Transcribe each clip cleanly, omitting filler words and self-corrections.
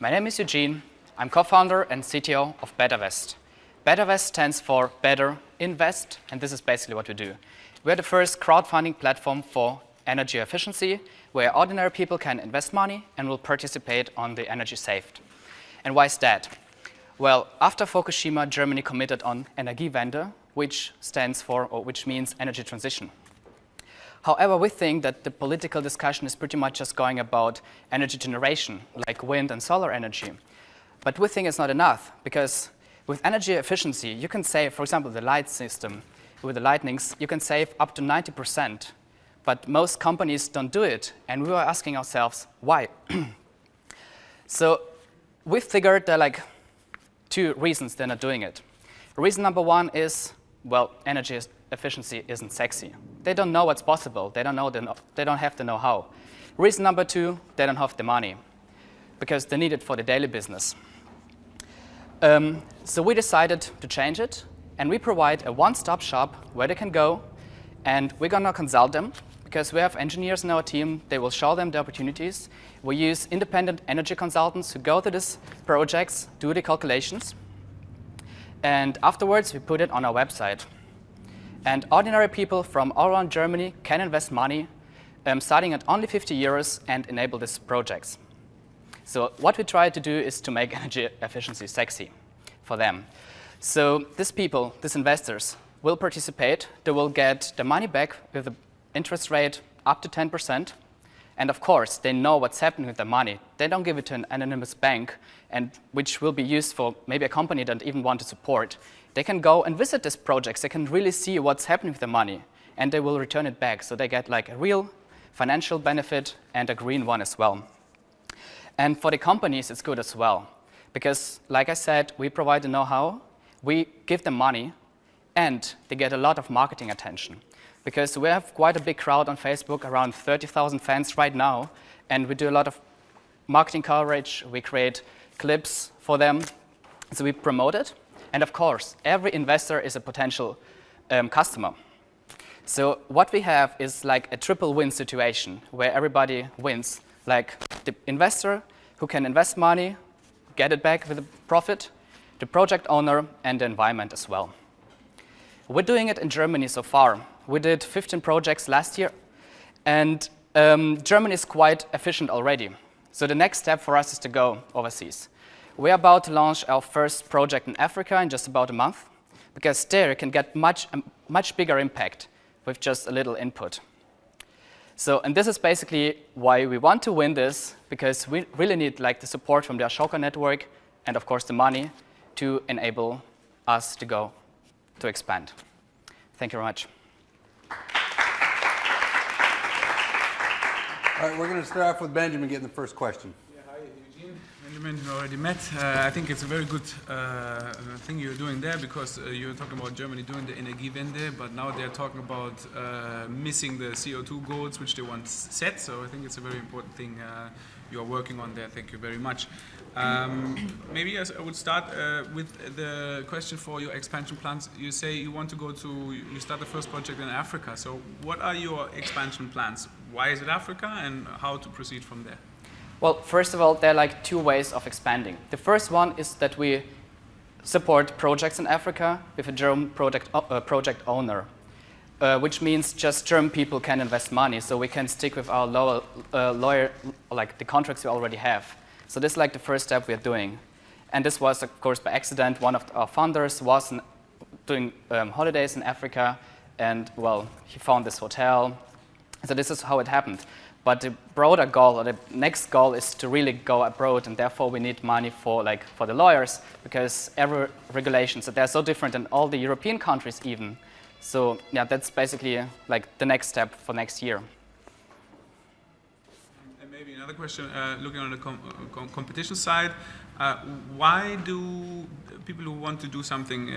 My name is Eugene. I'm co-founder and CTO of Bettervest. Bettervest stands for Better Invest, and this is basically what we do. We're the first crowdfunding platform for energy efficiency, where ordinary people can invest money and will participate on the energy saved. And why is that? Well, after Fukushima, Germany committed on Energiewende, which stands for, or which means energy transition. However, we think that the political discussion is pretty much just going about energy generation, like wind and solar energy. But we think it's not enough, because with energy efficiency, you can save, for example, the light system, with the lightnings, you can save up to 90%. But most companies don't do it, and we were asking ourselves, why? So we figured there are like two reasons they're not doing it. Reason number one is, well, energy efficiency isn't sexy. They don't know what's possible. They don't have the know-how. Reason number two, they don't have the money, because they need it for the daily business. So we decided to change it, and we provide a one-stop shop where they can go, and we're gonna consult them, because we have engineers in our team. They will show them the opportunities. We use independent energy consultants who go to these projects, do the calculations, and afterwards we put it on our website. And ordinary people from all around Germany can invest money, starting at only 50 euros, and enable these projects. So what we try to do is to make energy efficiency sexy for them. So these people, these investors, will participate. They will get the money back with an interest rate up to 10%. And of course, they know what's happening with the money. They don't give it to an anonymous bank, and which will be used for maybe a company that even want to support. They can go and visit these projects. They can really see what's happening with the money, and they will return it back. So they get like a real financial benefit and a green one as well. And for the companies, it's good as well, because like I said, we provide the know-how, we give them money, and they get a lot of marketing attention. Because we have quite a big crowd on Facebook, around 30,000 fans right now, and we do a lot of marketing coverage. We create clips for them, so we promote it. And of course, every investor is a potential customer. So what we have is like a triple win situation where everybody wins. Like the investor who can invest money, get it back with a profit, the project owner, and the environment as well. We're doing it in Germany so far. We did 15 projects last year, and Germany is quite efficient already. So the next step for us is to go overseas. We're about to launch our first project in Africa in just about a month, because there you can get much bigger impact with just a little input. So, and this is basically why we want to win this, because we really need like the support from the Ashoka network and of course the money to enable us to go to expand. Thank you very much. All right, we're going to start off with Benjamin getting the first question. Hi, Eugene. Benjamin, we already met. I think it's a very good thing you're doing there, because you're talking about Germany doing the Energiewende, but now they're talking about missing the CO2 goals which they once set. So I think it's a very important thing you're working on there. Thank you very much. Maybe I would start with the question for your expansion plans. You say you want to you start the first project in Africa. So what are your expansion plans? Why is it Africa, and how to proceed from there? Well, first of all, there are like two ways of expanding. The first one is that we support projects in Africa with a German project owner, which means just German people can invest money, so we can stick with our like the contracts we already have. So this is like the first step we are doing. And this was, of course, by accident. One of our founders was doing holidays in Africa, and well, he found this hotel. So this is how it happened. But the broader goal, or the next goal, is to really go abroad, and therefore we need money for the lawyers, because every regulation, so they're so different in all the European countries even. So yeah, that's basically like the next step for next year. And maybe another question, looking on the competition side, why do people who want to do something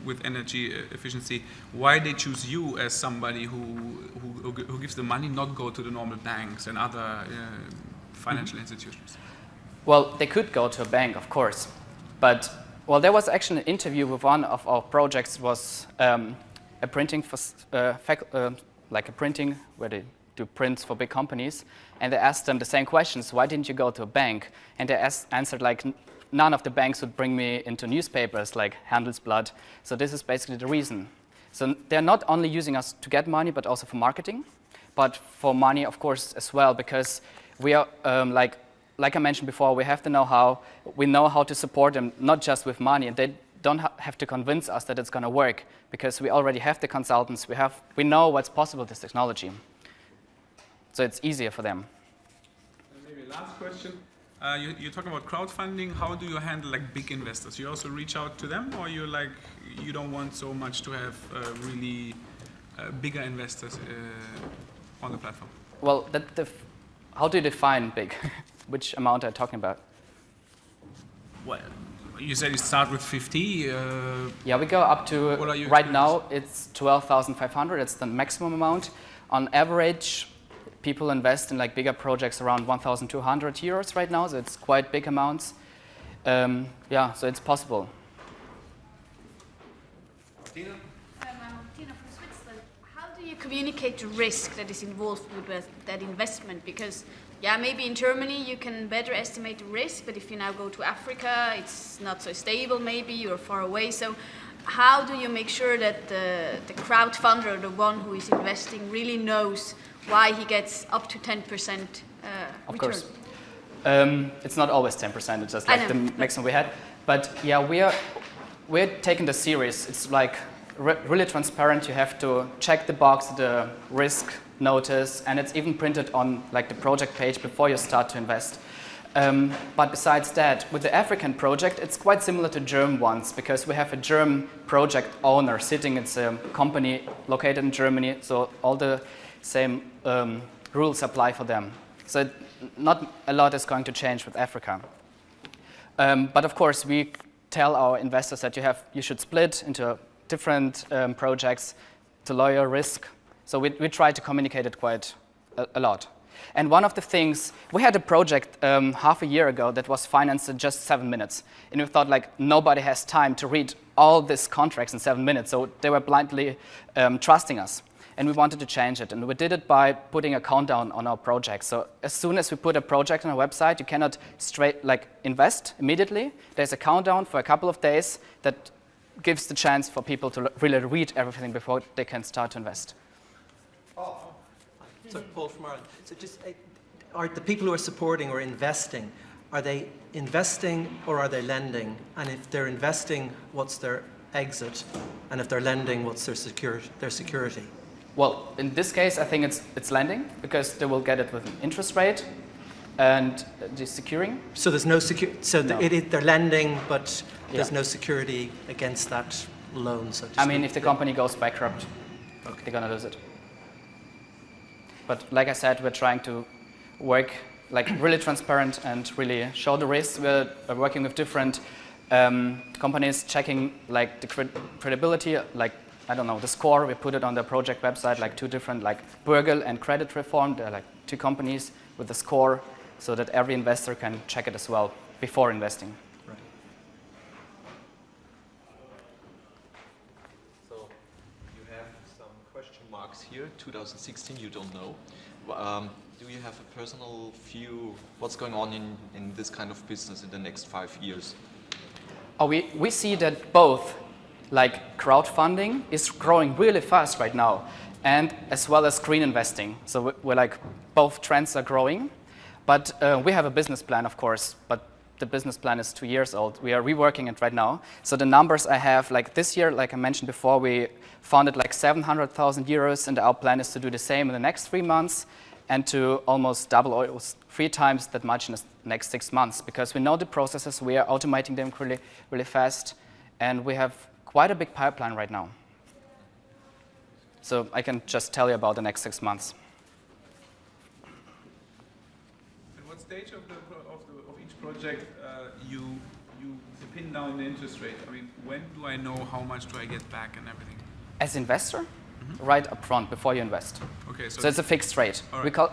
with energy efficiency, why they choose you as somebody who gives the money, not go to the normal banks and other financial institutions? Well, they could go to a bank, of course, but well, there was actually an interview with one of our projects. It was a printing like a printing where they do prints for big companies, and they asked them the same questions. Why didn't you go to a bank? And they answered like, none of the banks would bring me into newspapers like Handelsblatt. So this is basically the reason. So they're not only using us to get money, but also for marketing, but for money, of course, as well, because we are, like I mentioned before, we have the know-how. We know how to support them, not just with money, and they don't have to convince us that it's going to work, because we already have the consultants. We know what's possible with this technology. So it's easier for them. And maybe last question. You're talking about crowdfunding. How do you handle like big investors? You also reach out to them, or you don't want so much to have really bigger investors on the platform? Well, how do you define big? Which amount are you talking about? Well, you said you start with 50. Yeah, we go up to, right now, it's 12,500. It's the maximum amount. On average, people invest in like bigger projects around 1,200 euros right now, so it's quite big amounts. Yeah, so it's possible. Martina? I'm Martina from Switzerland. How do you communicate the risk that is involved with that investment? Because, yeah, maybe in Germany you can better estimate the risk, but if you now go to Africa, it's not so stable maybe, you're far away. So how do you make sure that the crowdfunder, the one who is investing, really knows why he gets up to 10% return? Of course. It's not always 10%, it's just like the maximum we had. But yeah, we're taking this serious. It's like really transparent. You have to check the box, the risk notice, and it's even printed on like the project page before you start to invest. But besides that, with the African project, it's quite similar to German ones, because we have a German project owner sitting. It's a company located in Germany, so all the same rules apply for them. So not a lot is going to change with Africa. But of course, we tell our investors that you should split into different projects to lower risk. So we try to communicate it quite a lot. And one of the things, we had a project half a year ago that was financed in just 7 minutes. And we thought like nobody has time to read all these contracts in 7 minutes. So they were blindly trusting us. And we wanted to change it. And we did it by putting a countdown on our project. So as soon as we put a project on our website, you cannot invest immediately. There's a countdown for a couple of days that gives the chance for people to really read everything before they can start to invest. So Paul from Ireland. So just, are the people who are supporting or investing, are they investing or are they lending? And if they're investing, what's their exit? And if they're lending, what's their security? Well, in this case, I think it's lending, because they will get it with an interest rate and the securing. So there's no security. So No. They're lending, but there's Yeah. no security against that loan. So to I mean, speak. if the company goes bankrupt, they're going to lose it. But like I said, we're trying to work like really transparent and really show the risks. We're working with different companies, checking like the credibility, like, I don't know, the score. We put it on the project website, like 2 different, like Burgel and Credit Reform. They're like 2 companies with the score, so that every investor can check it as well before investing. Right. So you have some question marks here. 2016, you don't know. Do you have a personal view what's going on in this kind of business in the next 5 years? Oh, we see that both, like crowdfunding is growing really fast right now, and as well as green investing. So we're like, both trends are growing, but we have a business plan, of course, but the business plan is 2 years old. We are reworking it right now. So the numbers I have, like this year, like I mentioned before, we funded like 700,000 euros, and our plan is to do the same in the next 3 months, and to almost double or 3 times that much in the next 6 months, because we know the processes, we are automating them really, really fast, and we have quite a big pipeline right now. So I can just tell you about the next 6 months. At what stage of each project you pin down the interest rate? I mean, when do I know how much do I get back and everything? As investor, right up front before you invest. Okay, So it's a fixed rate. All right. We call,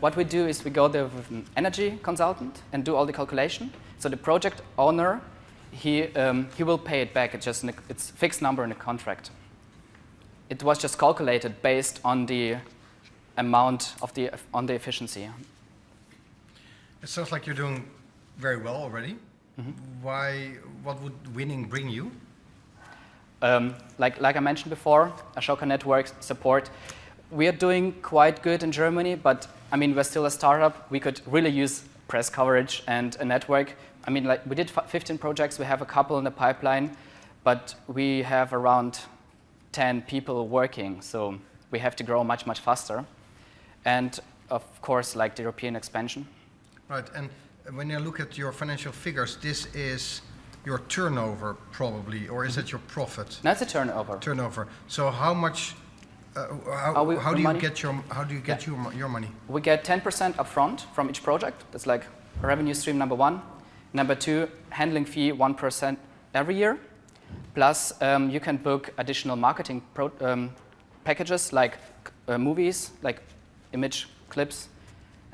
what we do is we go there with an energy consultant and do all the calculation. So the project owner, he will pay it back. It's just it's a fixed number in the contract. It was just calculated based on the amount on the efficiency. It sounds like you're doing very well already. What would winning bring you? Like I mentioned before, Ashoka Network support. We are doing quite good in Germany, but I mean, we're still a startup. We could really use press coverage and a network. I mean, like we did 15 projects. We have a couple in the pipeline, but we have around 10 people working. So we have to grow much, much faster. And of course, like the European expansion. Right, and when you look at your financial figures, this is your turnover probably, or is it your profit? That's a turnover. Turnover. So how much? How do you get your money? We get 10% upfront from each project. That's like revenue stream number 1. Number 2, handling fee 1% every year. Plus, you can book additional marketing packages like movies, like image clips,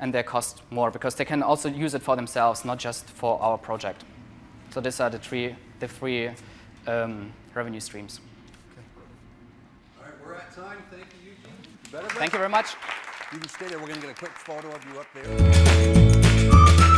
and they cost more because they can also use it for themselves, not just for our project. So these are the three revenue streams. Okay. All right, we're at time. Thank you, Eugene. Thank you very much. You can stay there. We're going to get a quick photo of you up there.